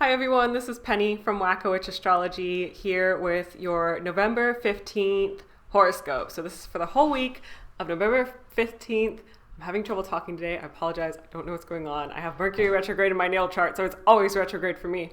Hi everyone, this is Penny from Wacko Astrology here with your November 15th horoscope. So this is for the whole week of November 15th. I'm having trouble talking today. I apologize. I don't know what's going on. I have Mercury retrograde in my natal chart, so it's always retrograde for me.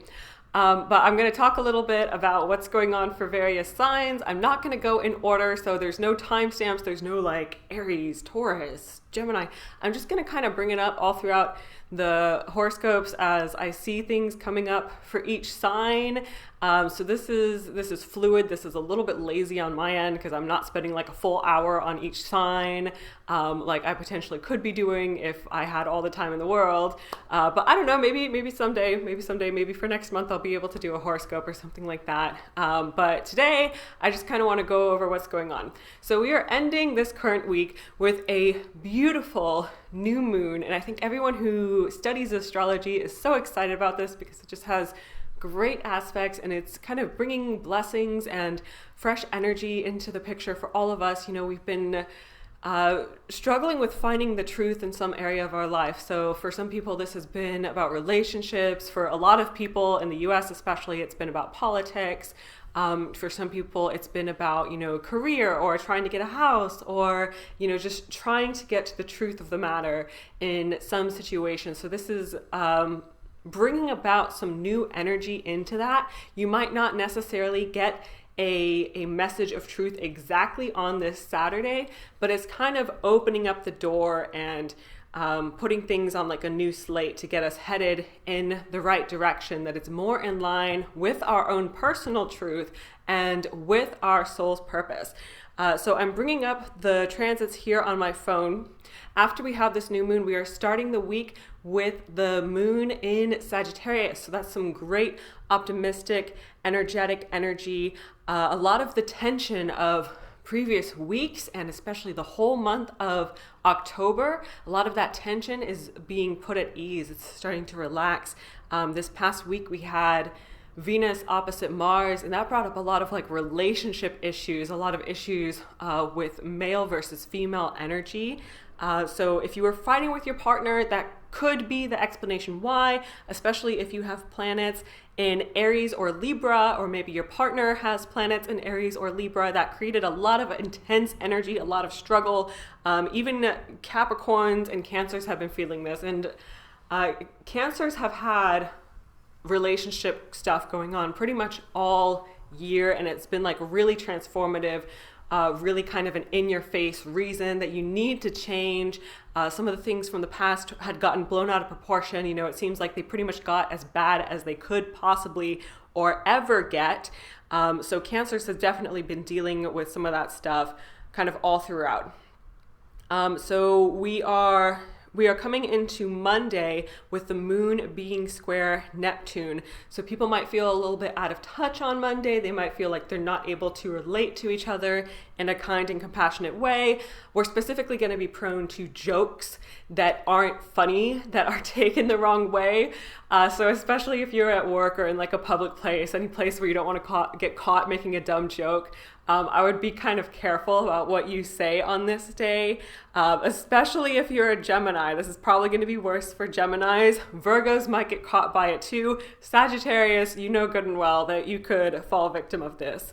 But I'm going to talk a little bit about what's going on for various signs. I'm not going to go in order, so there's no timestamps. There's no like Aries, Taurus, Gemini. I'm just going to kind of bring it up all throughout the horoscopes as I see things coming up for each sign. So this is fluid. This is a little bit lazy on my end because I'm not spending like a full hour on each sign like I potentially could be doing if I had all the time in the world. But I don't know, maybe someday, maybe for next month I'll be able to do a horoscope or something like that. But today I just kind of want to go over what's going on. So we are ending this current week with a beautiful new moon, and I think everyone who studies astrology is so excited about this because it just has great aspects and it's kind of bringing blessings and fresh energy into the picture for all of us. You know, we've been struggling with finding the truth in some area of our life. So for some people, this has been about relationships. For a lot of people in the US especially, it's been about politics. For some people, it's been about, career or trying to get a house or, just trying to get to the truth of the matter in some situations. So this is bringing about some new energy into that. You might not necessarily get a message of truth exactly on this Saturday, but it's kind of opening up the door and putting things on like a new slate to get us headed in the right direction, that it's more in line with our own personal truth and with our soul's purpose. So I'm bringing up the transits here on my phone. After we have this new moon, we are starting the week with the moon in Sagittarius. So that's some great optimistic, energetic energy. A lot of the tension of previous weeks and especially the whole month of October, a lot of that tension is being put at ease. It's starting to relax. This past week we had Venus opposite Mars, and that brought up a lot of like relationship issues, a lot of issues with male versus female energy. So if you were fighting with your partner, that could be the explanation why, especially if you have planets in Aries or Libra, or maybe your partner has planets in Aries or Libra. That created a lot of intense energy, a lot of struggle. Even Capricorns and Cancers have been feeling this, and Cancers have had relationship stuff going on pretty much all year, and it's been like really transformative. Really kind of an in-your-face reason that you need to change. Some of the things from the past had gotten blown out of proportion. It seems like they pretty much got as bad as they could possibly or ever get. So Cancers has definitely been dealing with some of that stuff kind of all throughout. So we are coming into Monday with the moon being square Neptune. So people might feel a little bit out of touch on Monday. They might feel like they're not able to relate to each other in a kind and compassionate way. We're specifically going to be prone to jokes that aren't funny, that are taken the wrong way. So especially if you're at work or in like a public place, any place where you don't want to get caught making a dumb joke, I would be kind of careful about what you say on this day, especially if you're a Gemini. This is probably going to be worse for Geminis. Virgos might get caught by it too. Sagittarius, you know good and well that you could fall victim of this.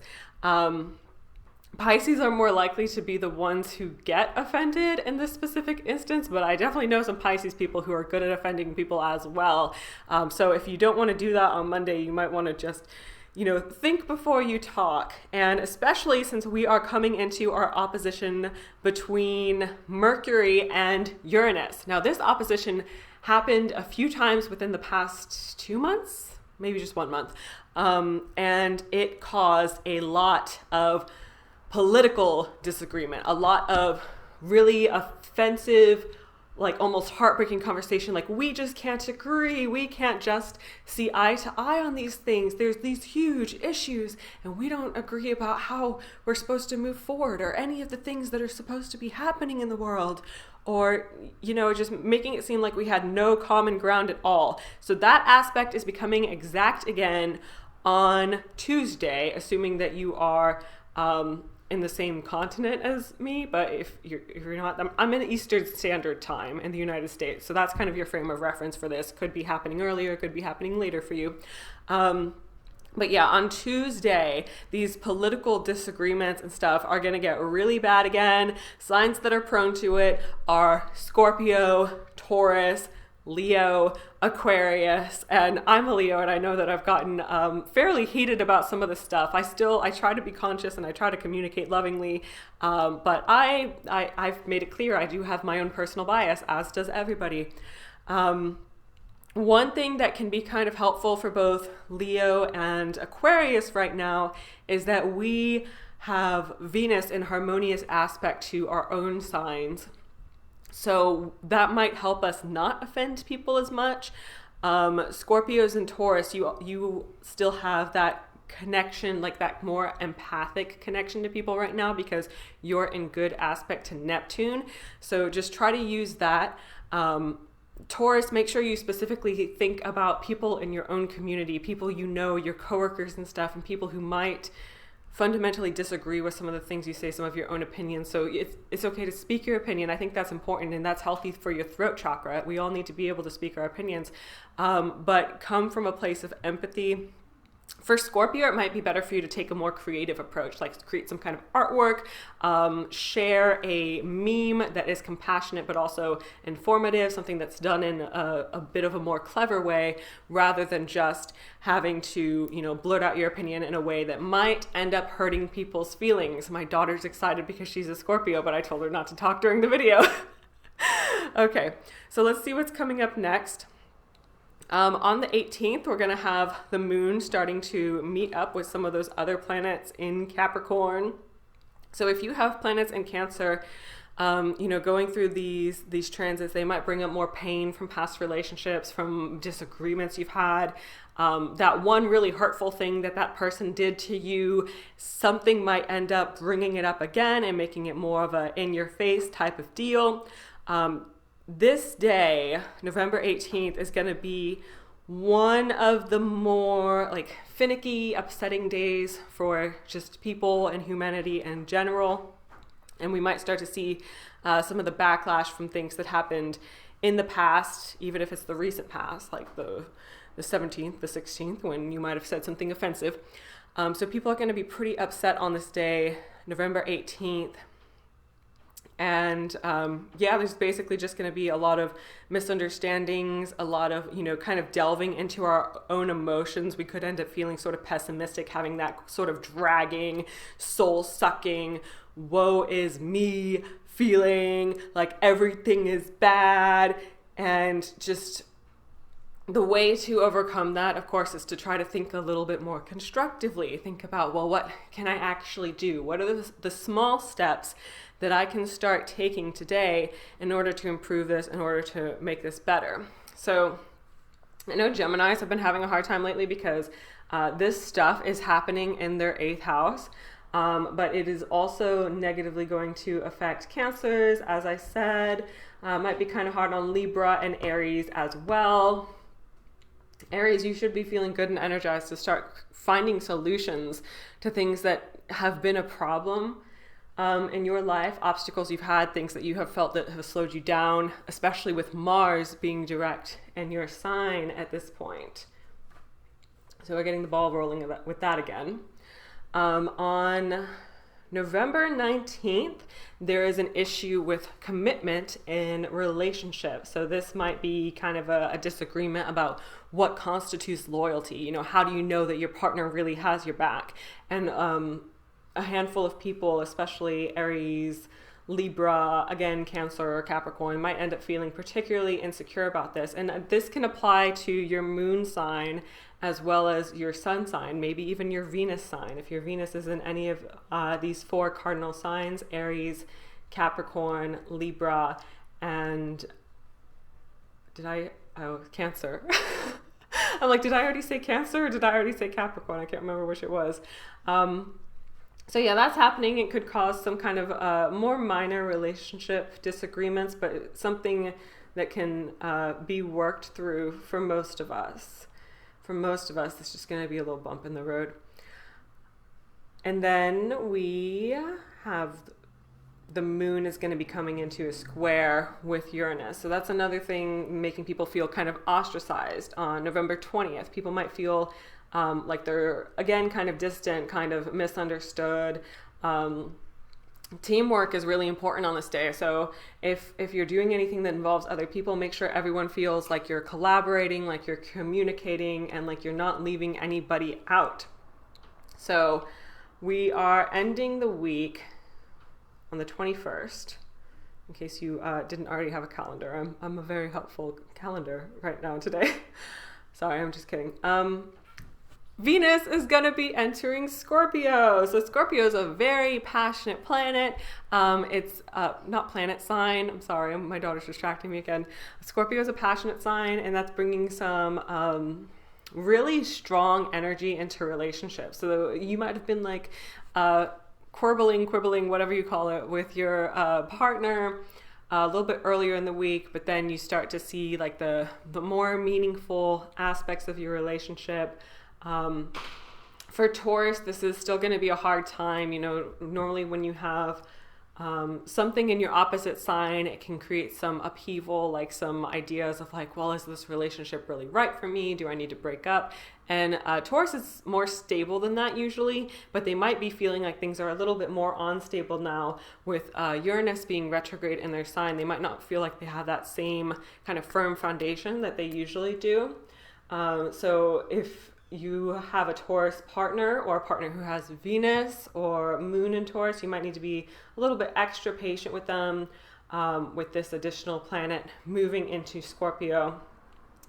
Pisces are more likely to be the ones who get offended in this specific instance, but I definitely know some Pisces people who are good at offending people as well. So if you don't want to do that on Monday, you might want to just think before you talk. And especially since we are coming into our opposition between Mercury and Uranus. Now, this opposition happened a few times within the past 2 months, maybe just 1 month. And it caused a lot of political disagreement, a lot of really offensive, like almost heartbreaking conversation, like we just can't agree, we can't just see eye to eye on these things, there's these huge issues and we don't agree about how we're supposed to move forward or any of the things that are supposed to be happening in the world, or just making it seem like we had no common ground at all. So that aspect is becoming exact again on Tuesday, assuming that you are in the same continent as me, but if you're not, I'm in Eastern Standard Time in the United States, so that's kind of your frame of reference for this. Could be happening earlier, could be happening later for you. But yeah, on Tuesday, these political disagreements and stuff are going to get really bad again. Signs that are prone to it are Scorpio, Taurus, Leo, Aquarius, and I'm a Leo, and I know that I've gotten fairly heated about some of the stuff. I try to be conscious and I try to communicate lovingly, but I've made it clear I do have my own personal bias, as does everybody. One thing that can be kind of helpful for both Leo and Aquarius right now is that we have Venus in harmonious aspect to our own signs. So that might help us not offend people as much. Scorpios and Taurus, you still have that connection, like that more empathic connection to people right now because you're in good aspect to Neptune. So just try to use that. Taurus, make sure you specifically think about people in your own community, people you know, your coworkers and stuff, and people who might fundamentally disagree with some of the things you say, some of your own opinions. So it's okay to speak your opinion. I think that's important, and that's healthy for your throat chakra. We all need to be able to speak our opinions, but come from a place of empathy. For Scorpio, it might be better for you to take a more creative approach, like create some kind of artwork, share a meme that is compassionate but also informative, something that's done in a bit of a more clever way, rather than just having to, blurt out your opinion in a way that might end up hurting people's feelings. My daughter's excited because she's a Scorpio, but I told her not to talk during the video. Okay, so let's see what's coming up next. On the 18th, we're going to have the moon starting to meet up with some of those other planets in Capricorn. So if you have planets in Cancer, going through these transits, they might bring up more pain from past relationships, from disagreements you've had. That one really hurtful thing that person did to you, something might end up bringing it up again and making it more of a in-your-face type of deal. This day, November 18th, is going to be one of the more finicky, upsetting days for just people and humanity in general. And we might start to see some of the backlash from things that happened in the past, even if it's the recent past, like the 17th, the 16th, when you might have said something offensive. So people are going to be pretty upset on this day, November 18th. And there's basically just going to be a lot of misunderstandings, a lot of, kind of delving into our own emotions. We could end up feeling sort of pessimistic, having that sort of dragging, soul-sucking, woe is me feeling, like everything is bad. And just the way to overcome that, of course, is to try to think a little bit more constructively. Think about, well, what can I actually do? What are the small steps that I can start taking today in order to improve this, in order to make this better? So I know Geminis have been having a hard time lately because this stuff is happening in their 8th house, but it is also negatively going to affect Cancers, as I said. Might be kind of hard on Libra and Aries as well. Aries, you should be feeling good and energized to start finding solutions to things that have been a problem in your life, obstacles you've had, things that you have felt that have slowed you down, especially with Mars being direct in your sign at this point. So we're getting the ball rolling with that again. On November 19th, there is an issue with commitment in relationships. So this might be kind of a disagreement about what constitutes loyalty. How do you know that your partner really has your back? And a handful of people, especially Aries, Libra, again, Cancer or Capricorn, might end up feeling particularly insecure about this. And this can apply to your moon sign as well as your sun sign, maybe even your Venus sign. If your Venus is in any of these 4 cardinal signs, Aries, Capricorn, Libra, and Cancer. I'm like, did I already say Cancer or did I already say Capricorn? I can't remember which it was. So yeah, that's happening. It could cause some kind of more minor relationship disagreements, but something that can be worked through for most of us. For most of us, it's just going to be a little bump in the road. And then we have the moon is going to be coming into a square with Uranus. So that's another thing making people feel kind of ostracized on November 20th. People might feel like they're, again, kind of distant, kind of misunderstood. Teamwork is really important on this day. So if you're doing anything that involves other people, make sure everyone feels like you're collaborating, like you're communicating, and like you're not leaving anybody out. So we are ending the week on the 21st, in case you didn't already have a calendar. I'm a very helpful calendar right now today. Sorry, I'm just kidding. Venus is going to be entering Scorpio. So Scorpio is a very passionate planet. It's not planet sign. I'm sorry, my daughter's distracting me again. Scorpio is a passionate sign, and that's bringing some really strong energy into relationships. So you might have been like quibbling, whatever you call it, with your partner a little bit earlier in the week, but then you start to see like the more meaningful aspects of your relationship. For Taurus, this is still going to be a hard time. You know, normally when you have something in your opposite sign, it can create some upheaval, like some ideas of like, well, is this relationship really right for me? Do I need to break up? And Taurus is more stable than that usually, but they might be feeling like things are a little bit more unstable now with Uranus being retrograde in their sign. They might not feel like they have that same kind of firm foundation that they usually do. So if you have a Taurus partner or a partner who has Venus or Moon in Taurus, you might need to be a little bit extra patient with them with this additional planet moving into Scorpio.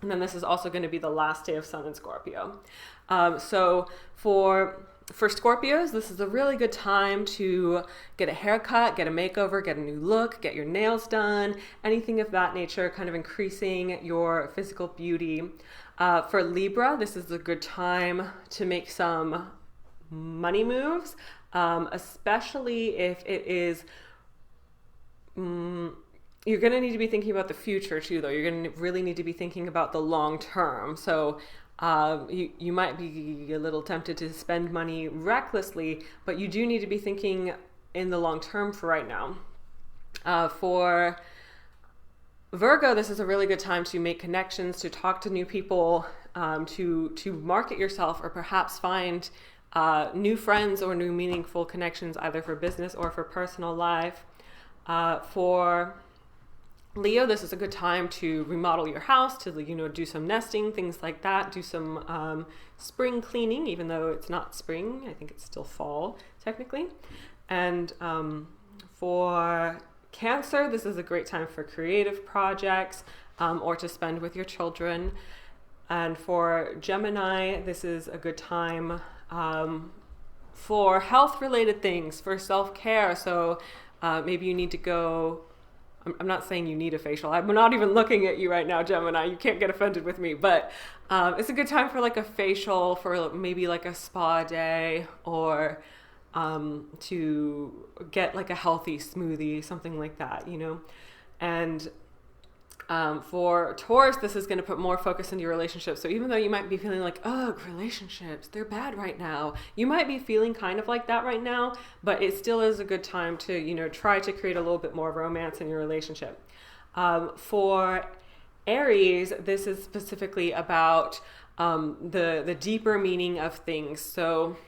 And then this is also going to be the last day of Sun in Scorpio. So for Scorpios, this is a really good time to get a haircut, get a makeover, get a new look, get your nails done, anything of that nature, kind of increasing your physical beauty. For Libra, this is a good time to make some money moves, especially if it is, you're going to need to be thinking about the future too, though. You're going to really need to be thinking about the long term. So you might be a little tempted to spend money recklessly, but you do need to be thinking in the long term for right now. For Virgo, this is a really good time to make connections, to talk to new people, to market yourself, or perhaps find new friends or new meaningful connections, either for business or for personal life. For Leo, this is a good time to remodel your house, to do some nesting, things like that. Do some spring cleaning, even though it's not spring. I think it's still fall, technically. And for Cancer, this is a great time for creative projects or to spend with your children. And for Gemini, this is a good time for health-related things, for self-care. So maybe you need to go, I'm not saying you need a facial. I'm not even looking at you right now, Gemini. You can't get offended with me. But it's a good time for like a facial, for maybe like a spa day, or to get like a healthy smoothie, something like that, And for Taurus, this is going to put more focus into your relationships. So even though you might be feeling like, oh, relationships, they're bad right now, you might be feeling kind of like that right now, but it still is a good time to, try to create a little bit more romance in your relationship. For Aries, this is specifically about the deeper meaning of things. So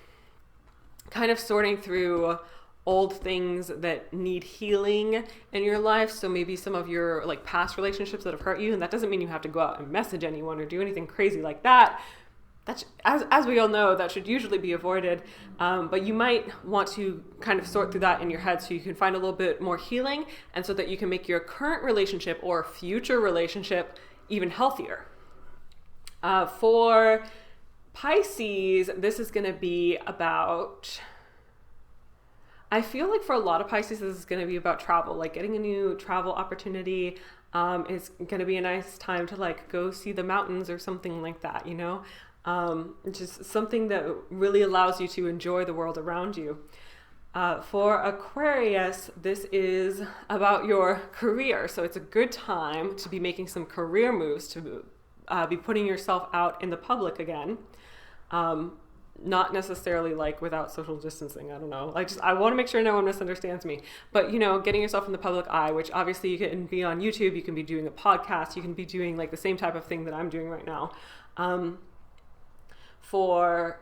kind of sorting through old things that need healing in your life. So maybe some of your like past relationships that have hurt you, and that doesn't mean you have to go out and message anyone or do anything crazy like that. That's, as we all know, that should usually be avoided. But you might want to kind of sort through that in your head so you can find a little bit more healing, and so that you can make your current relationship or future relationship even healthier. For Pisces, this is going to be about, I feel like for a lot of Pisces, this is going to be about travel, like getting a new travel opportunity. It's going to be a nice time to like go see the mountains or something like that, just something that really allows you to enjoy the world around you. For Aquarius, this is about your career. So it's a good time to be making some career moves, to be putting yourself out in the public again. not necessarily like without social distancing. I don't know. I want to make sure no one misunderstands me. But, you know, getting yourself in the public eye, which obviously you can be on YouTube, you can be doing a podcast, you can be doing like the same type of thing that I'm doing right now. For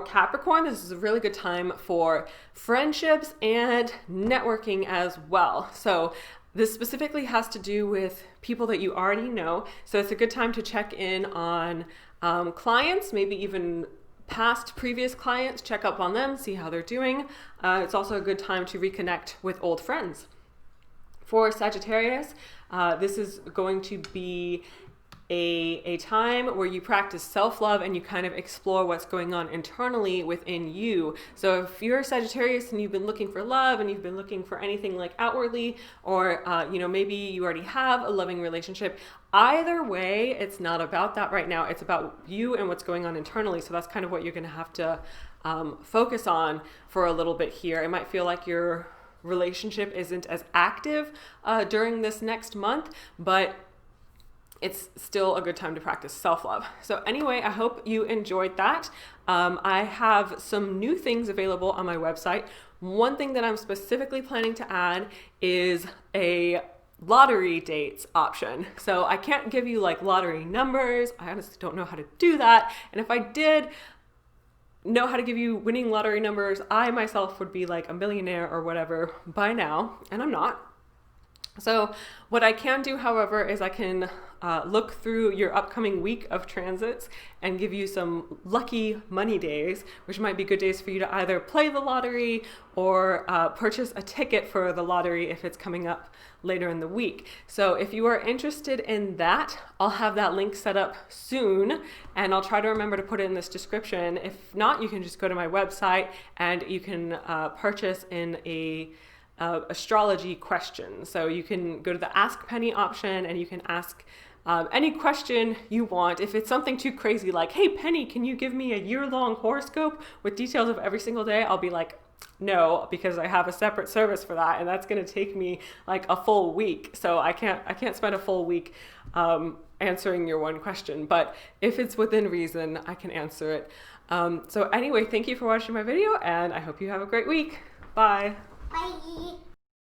Capricorn, this is a really good time for friendships and networking as well. So this specifically has to do with people that you already know. So it's a good time to check in on clients, maybe even previous clients, check up on them, see how they're doing. It's also a good time to reconnect with old friends. For Sagittarius, this is going to be a time where you practice self-love and you kind of explore what's going on internally within you. So if you're a Sagittarius and you've been looking for love and you've been looking for anything like outwardly, or maybe you already have a loving relationship, either way, it's not about that right now. It's about you and what's going on internally. So that's kind of what you're going to have to focus on for a little bit here. It might feel like your relationship isn't as active during this next month, but it's still a good time to practice self-love. So anyway, I hope you enjoyed that. I have some new things available on my website. One thing that I'm specifically planning to add is a lottery dates option. So I can't give you like lottery numbers. I honestly don't know how to do that. And if I did know how to give you winning lottery numbers, I myself would be like a millionaire or whatever by now, and I'm not. So what I can do, however, is I can look through your upcoming week of transits and give you some lucky money days, which might be good days for you to either play the lottery or purchase a ticket for the lottery if it's coming up later in the week. So if you are interested in that, I'll have that link set up soon, and I'll try to remember to put it in this description. If not, you can just go to my website and you can purchase in a astrology question. So you can go to the Ask Penny option and you can ask any question you want. If it's something too crazy like, hey Penny, can you give me a year-long horoscope with details of every single day? I'll be like, no, because I have a separate service for that, and that's going to take me like a full week. So I can't spend a full week answering your one question. But if it's within reason, I can answer it. So anyway, thank you for watching my video, and I hope you have a great week. Bye. Bye.